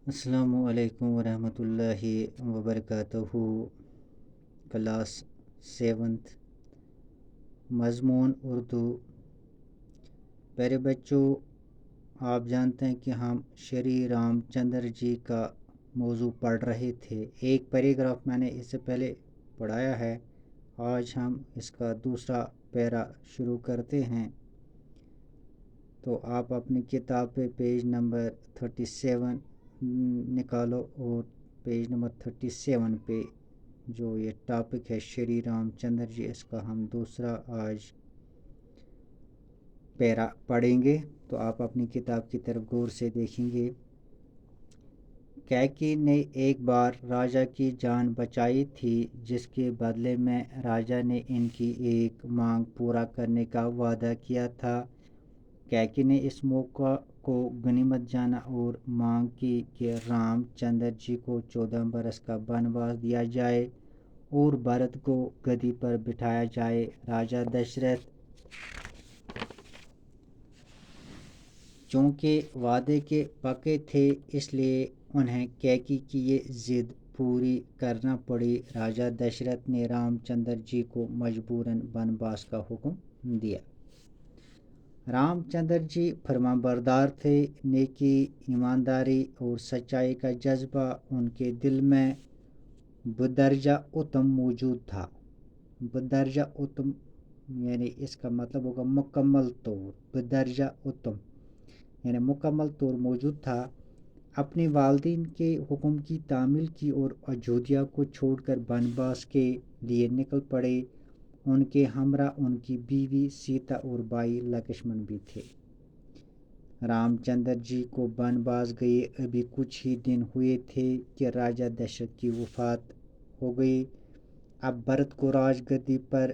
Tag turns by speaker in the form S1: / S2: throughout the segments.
S1: السلام علیکم ورحمۃ اللہ وبرکاتہ۔ کلاس سیونتھ، مضمون اردو۔ پیارے بچوں، آپ جانتے ہیں کہ ہم شری رام چندر جی کا موضوع پڑھ رہے تھے۔ ایک پیراگراف میں نے اس سے پہلے پڑھایا ہے، آج ہم اس کا دوسرا پیرا شروع کرتے ہیں۔ تو آپ اپنی کتاب پہ پیج نمبر 37 نکالو اور پیج نمبر 37 پہ جو یہ ٹاپک ہے شری رام چندر جی، اس کا ہم دوسرا آج پیرا پڑھیں گے۔ تو آپ اپنی کتاب کی طرف غور سے دیکھیں گے۔ کیکی نے ایک بار راجا کی جان بچائی تھی، جس کے بدلے میں راجا نے ان کی ایک مانگ پورا کرنے کا وعدہ کیا تھا۔ کیکی نے اس موقع کو غنیمت جانا اور مانگ کی کہ رام چندر جی کو 14 برس کا بنواس دیا جائے اور بھرت کو گدی پر بٹھایا جائے۔ راجا دشرتھ چونکہ وعدے کے پکے تھے، اس لیے انہیں کیکی کی یہ ضد پوری کرنا پڑی۔ راجا دشرتھ نے رام چندر جی کو مجبوراً بنواس کا حکم دیا۔ رام چندر جی فرمانبردار تھے۔ نیکی، ایمانداری اور سچائی کا جذبہ ان کے دل میں بدرجہ اتم موجود تھا۔ بدرجہ اتم یعنی اس کا مطلب ہوگا مکمل طور، بدرجہ اتم یعنی مکمل طور موجود تھا۔ اپنے والدین کے حکم کی تعمیل کی اور اجودھیا کو چھوڑ کر بنواس کے لیے نکل پڑے۔ ان کے ہمراہ ان کی بیوی سیتا اور بھائی لکشمن بھی تھے۔ رام چندر جی کو بنواس گئے ابھی کچھ ہی دن ہوئے تھے کہ راجا دشرتھ کی وفات ہو گئی۔ اب بھرت کو راج گدی پر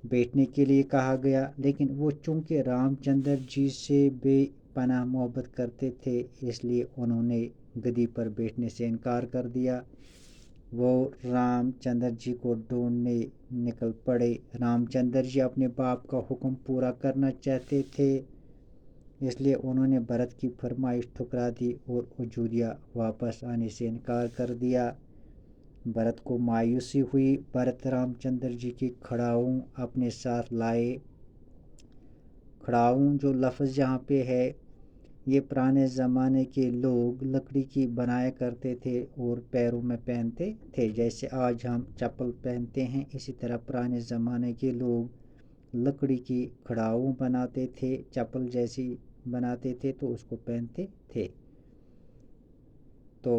S1: بیٹھنے کے لیے کہا گیا، لیکن وہ چونکہ رام چندر جی سے بے پناہ محبت کرتے تھے، اس لیے انہوں نے گدی پر بیٹھنے سے انکار کر دیا۔ وہ رام چندر جی کو ڈھونڈنے نکل پڑے۔ رام چندر جی اپنے باپ کا حکم پورا کرنا چاہتے تھے، اس لیے انہوں نے بھرت کی فرمائش ٹھکرا دی اور اجودھیا واپس آنے سے انکار کر دیا۔ بھرت کو مایوسی ہوئی۔ بھرت رام چندر جی کی کھڑاؤں اپنے ساتھ لائے۔ کھڑاؤں جو لفظ یہاں پہ ہے، یہ پرانے زمانے کے لوگ لکڑی کی بنایا کرتے تھے اور پیروں میں پہنتے تھے۔ جیسے آج ہم چپل پہنتے ہیں، اسی طرح پرانے زمانے کے لوگ لکڑی کی کھڑاؤں بناتے تھے، چپل جیسی بناتے تھے تو اس کو پہنتے تھے۔ تو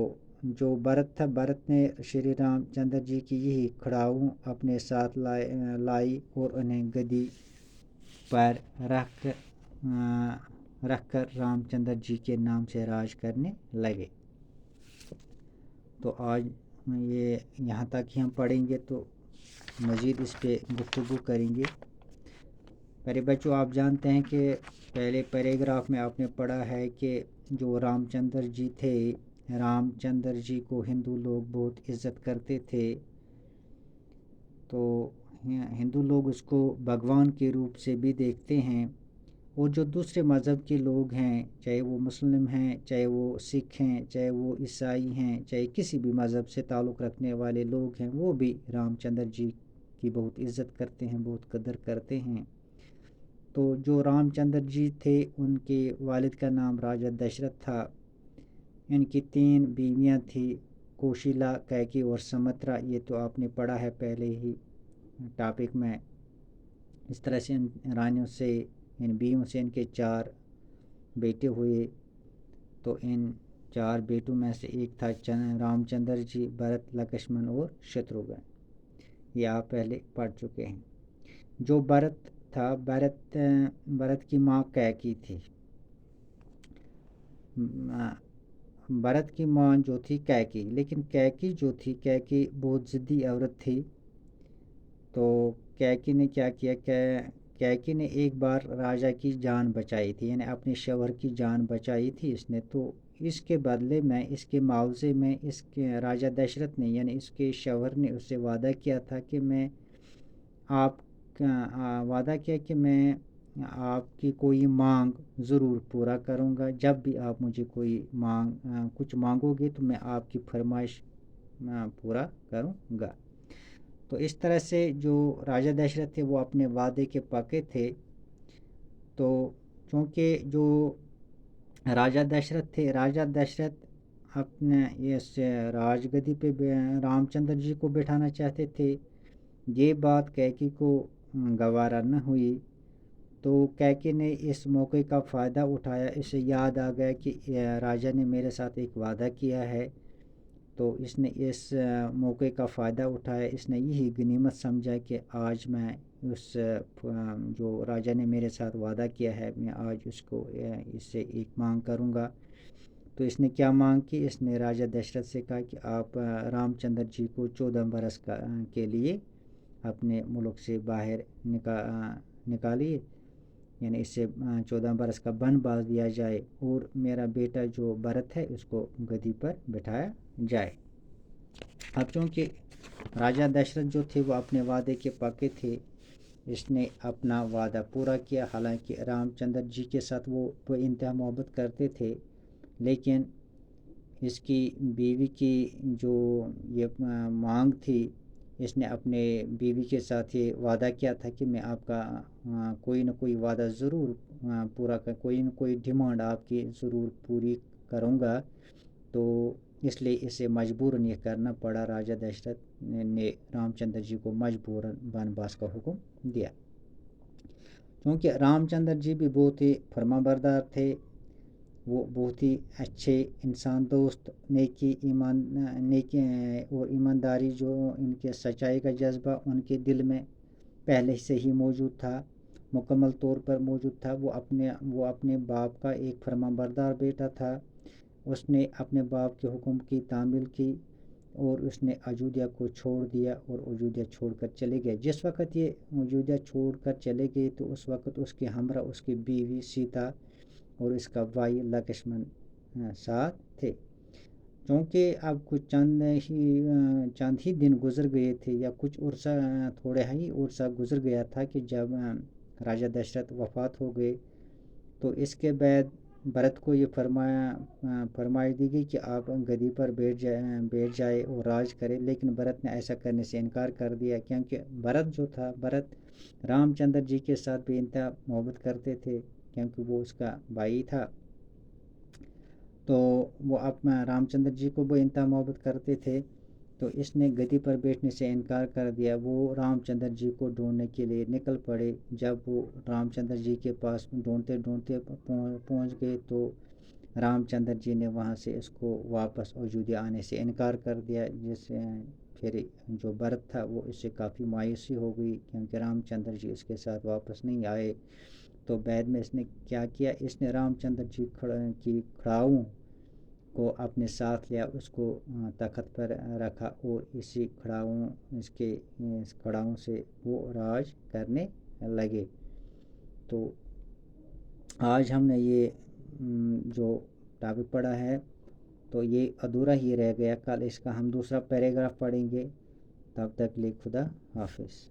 S1: جو بھرت تھا، بھرت نے شری رام چندر جی کی یہی کھڑاؤں اپنے ساتھ لائی اور انہیں گدی پر رکھ کر رام چندر جی کے نام سے راج کرنے لگے۔ تو آج یہ یہاں تک ہی ہم پڑھیں گے، تو مزید اس پہ گفتگو کریں گے۔ میرے بچوں، آپ جانتے ہیں کہ پہلے پیراگراف میں آپ نے پڑھا ہے کہ جو رام چندر جی تھے، رام چندر جی کو ہندو لوگ بہت عزت کرتے تھے۔ تو ہندو لوگ اس کو بھگوان کے روپ سے بھی دیکھتے ہیں، اور جو دوسرے مذہب کے لوگ ہیں، چاہے وہ مسلم ہیں، چاہے وہ سکھ ہیں، چاہے وہ عیسائی ہیں، چاہے کسی بھی مذہب سے تعلق رکھنے والے لوگ ہیں، وہ بھی رام چندر جی کی بہت عزت کرتے ہیں، بہت قدر کرتے ہیں۔ تو جو رام چندر جی تھے، ان کے والد کا نام راجا دشرتھ تھا۔ ان کی 3 بیویاں تھیں، کوشلا، کیکی اور سمترا۔ یہ تو آپ نے پڑھا ہے پہلے ہی ٹاپک میں۔ اس طرح سے ان رانیوں سے، ان بیویوں سے ان کے 4 بیٹے ہوئے۔ تو ان 4 بیٹوں میں سے ایک تھا رام چندر جی، بھرت، لکشمن اور شتروگھن۔ یہ آپ پہلے پڑھ چکے ہیں۔ جو بھرت تھا، بھرت کی ماں کیکی تھی۔ بھرت کی ماں جو تھی کیکی، لیکن کیکی جو تھی، کیکی بہت ضدی عورت تھی۔ تو کیکی نے کیا کیا کہ کیکی نے ایک بار راجا کی جان بچائی تھی، یعنی اپنے شوہر کی جان بچائی تھی اس نے۔ تو اس کے بدلے میں، اس کے معاوضے میں، اس کے راجا دشرتھ نے یعنی اس کے شوہر نے اس سے وعدہ کیا تھا کہ میں آپ کی کوئی مانگ ضرور پورا کروں گا. جب بھی آپ مجھے کوئی کچھ مانگو گے تو میں آپ کی فرمائش پورا کروں گا. تو اس طرح سے جو راجہ دشرتھ تھے وہ اپنے وعدے کے پکے تھے. تو چونکہ جو راجہ دشرتھ تھے، راجہ دشرتھ اپنے اس راج گدی پہ رام چندر جی کو بٹھانا چاہتے تھے. یہ بات کیکئی کو گوارا نہ ہوئی، تو کیکئی نے اس موقع کا فائدہ اٹھایا. اسے یاد آ گیا کہ راجا نے میرے ساتھ ایک وعدہ کیا ہے، تو اس نے اس موقع کا فائدہ اٹھایا. اس نے یہی غنیمت سمجھا کہ آج میں اس جو راجا نے میرے ساتھ وعدہ کیا ہے، میں آج اس سے ایک مانگ کروں گا. تو اس نے کیا مانگ کی؟ اس نے راجہ دشرتھ سے کہا کہ آپ رام چندر جی کو 14 برس کے لیے اپنے ملک سے باہر نکالیے، یعنی اس سے 14 برس کا بنواس دیا جائے، اور میرا بیٹا جو بھرت ہے اس کو گدی پر بٹھایا جائے. اب چونکہ راجہ دشرتھ جو تھے وہ اپنے وعدے کے پکے تھے، اس نے اپنا وعدہ پورا کیا. حالانکہ رام چندر جی کے ساتھ وہ انتہا محبت کرتے تھے، لیکن اس کی بیوی کی جو یہ مانگ تھی، اس نے اپنے بیوی کے ساتھ یہ وعدہ کیا تھا کہ میں آپ کا کوئی نہ کوئی وعدہ ضرور پورا کوئی نہ کوئی ڈیمانڈ آپ کی ضرور پوری کروں گا. تو اس لیے اسے مجبوراً یہ کرنا پڑا. راجہ دشرتھ نے رام چندر جی کو مجبوراً بنواس کا حکم دیا. کیونکہ رام چندر جی بھی بہت ہی فرما بردار تھے، وہ بہت ہی اچھے انسان دوست، نیکی اور ایمانداری، جو ان کے سچائی کا جذبہ ان کے دل میں پہلے سے ہی موجود تھا، مکمل طور پر موجود تھا. وہ اپنے باپ کا ایک فرما بردار بیٹا تھا. اس نے اپنے باپ کے حکم کی تعمیل کی اور اس نے اجودھیا کو چھوڑ دیا اور اجودھیا چھوڑ کر چلے گئے. جس وقت یہ اجودھیا چھوڑ کر چلے گئے تو اس وقت اس کے ہمراہ اس کی بیوی سیتا اور اس کا بھائی لکشمن ساتھ تھے. چونکہ اب کچھ چند ہی دن گزر گئے تھے، یا کچھ عرصہ تھوڑا ہی عرصہ گزر گیا تھا کہ جب راجہ دشرتھ وفات ہو گئے. تو اس کے بعد بھرت کو یہ فرمائی دی گئی کہ آپ گدی پر بیٹھ جائے اور راج کرے. لیکن بھرت نے ایسا کرنے سے انکار کر دیا، کیونکہ بھرت رام چندر جی کے ساتھ بھی انتہا محبت کرتے تھے، کیونکہ وہ اس کا بھائی تھا. تو وہ رام چندر جی کو وہ انتہا محبت کرتے تھے، تو اس نے گدی پر بیٹھنے سے انکار کر دیا. وہ رام چندر جی کو ڈھونڈنے کے لیے نکل پڑے. جب وہ رام چندر جی کے پاس ڈھونڈتے پہنچ گئے تو رام چندر جی نے وہاں سے اس کو واپس اجودھیا آنے سے انکار کر دیا، جس سے پھر جو بھرت تھا وہ اس سے کافی مایوسی ہو گئی، کیونکہ رام چندر جی اس کے ساتھ واپس نہیں آئے. تو بعد میں اس نے کیا کیا؟ اس نے رام چندر جی کی کھڑاؤں کو اپنے ساتھ لیا، اس کو تخت پر رکھا اور اس کھڑاؤں سے وہ راج کرنے لگے. تو آج ہم نے یہ جو ٹاپک پڑھا ہے تو یہ ادھورا ہی رہ گیا. کل اس کا ہم دوسرا پیراگراف پڑھیں گے. تب تک لیے خدا حافظ.